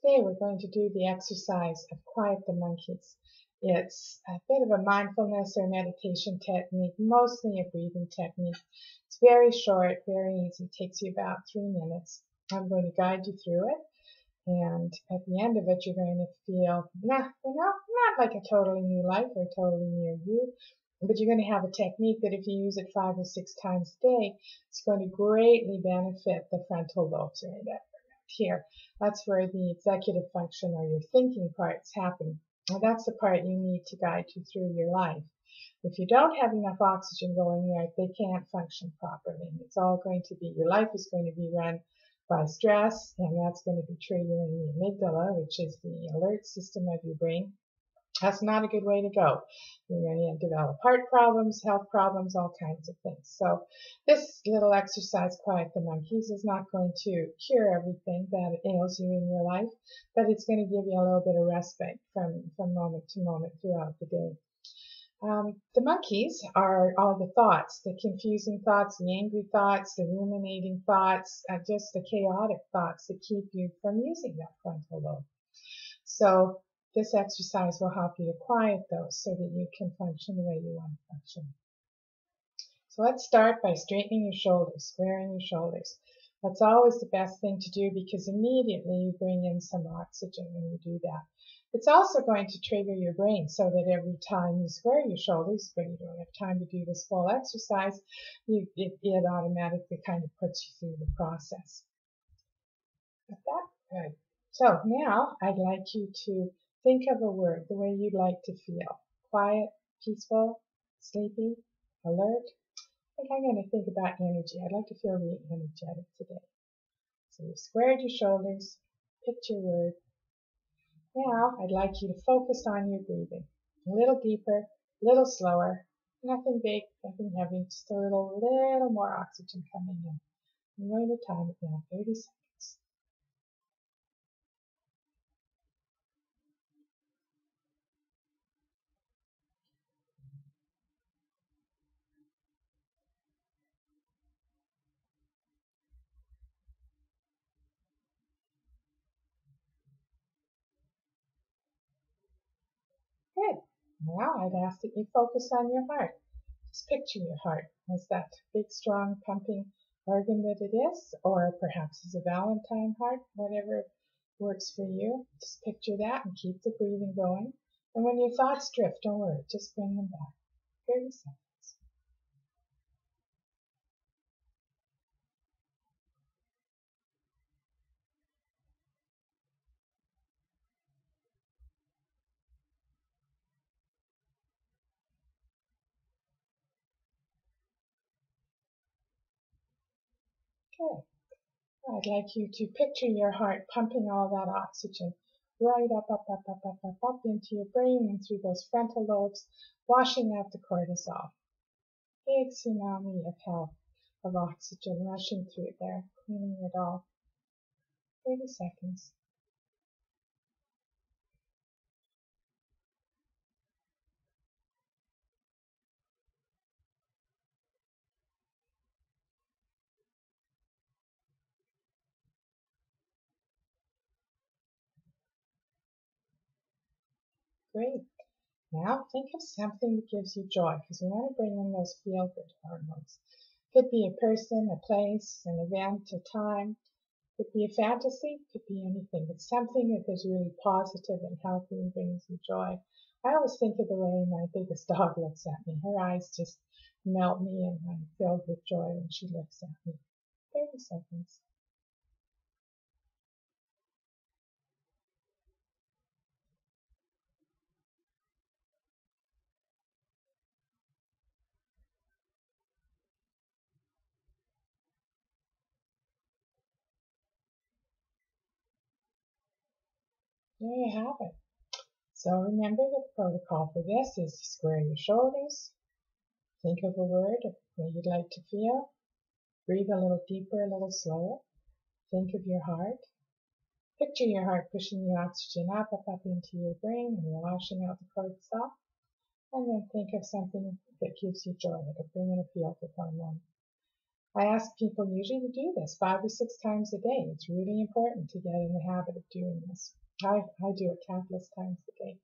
Today we're going to do the exercise of Quiet the Monkeys. It's a bit of a mindfulness or meditation technique, mostly a breathing technique. It's very short, very easy. It takes you about 3 minutes. I'm going to guide you through it, and at the end of it you're going to feel, not like a totally new life or totally new you, but you're going to have a technique that if you use it 5 or 6 times a day, it's going to greatly benefit the frontal lobes right here. That's where the executive function or your thinking parts happen. And that's the part you need to guide you through your life. If you don't have enough oxygen going there, they can't function properly. It's all going to be, your life is going to be run by stress, and that's going to be triggering the amygdala, which is the alert system of your brain. That's not a good way to go. You're going to develop heart problems, health problems, all kinds of things. So this little exercise, Quiet the Monkeys, is not going to cure everything that ails you in your life, but it's going to give you a little bit of respite from moment to moment throughout the day. The monkeys are all the thoughts, the confusing thoughts, the angry thoughts, the ruminating thoughts, just the chaotic thoughts that keep you from using that frontal lobe. So this exercise will help you to quiet those so that you can function the way you want to function. So let's start by straightening your shoulders, squaring your shoulders. That's always the best thing to do because immediately you bring in some oxygen when you do that. It's also going to trigger your brain so that every time you square your shoulders, but you don't have time to do this full exercise, it automatically kind of puts you through the process. Got that? Good. So now I'd like you to think of a word the way you'd like to feel. Quiet, peaceful, sleepy, alert. I think I'm going to think about energy. I'd like to feel really energetic today. So you've squared your shoulders, picked your word. Now I'd like you to focus on your breathing. A little deeper, a little slower. Nothing big, nothing heavy, just a little more oxygen coming in. I'm going to time it now, 30 seconds. Good. Now I'd ask that you focus on your heart. Just picture your heart as that big, strong, pumping organ that it is, or perhaps as a Valentine heart, whatever works for you. Just picture that and keep the breathing going. And when your thoughts drift, don't worry, just bring them back. 30 seconds. Good. I'd like you to picture your heart pumping all that oxygen right up into your brain and through those frontal lobes, washing out the cortisol. Big tsunami of health, of oxygen rushing through there, cleaning it all. 30 seconds. Great. Now think of something that gives you joy, because we want to bring in those feel-good hormones. Could be a person, a place, an event, a time. Could be a fantasy, could be anything. But something that is really positive and healthy and brings you joy. I always think of the way my biggest dog looks at me. Her eyes just melt me and I'm filled with joy when she looks at me. 30 seconds. There you have it. So remember the protocol for this is to square your shoulders, think of a word that you'd like to feel, breathe a little deeper, a little slower, think of your heart, picture your heart pushing the oxygen up into your brain and washing out the cortisol, and then think of something that gives you joy, that'll bring in a feel-good hormone. I ask people usually to do this 5 or 6 times a day. It's really important to get in the habit of doing this. I do it countless times a day.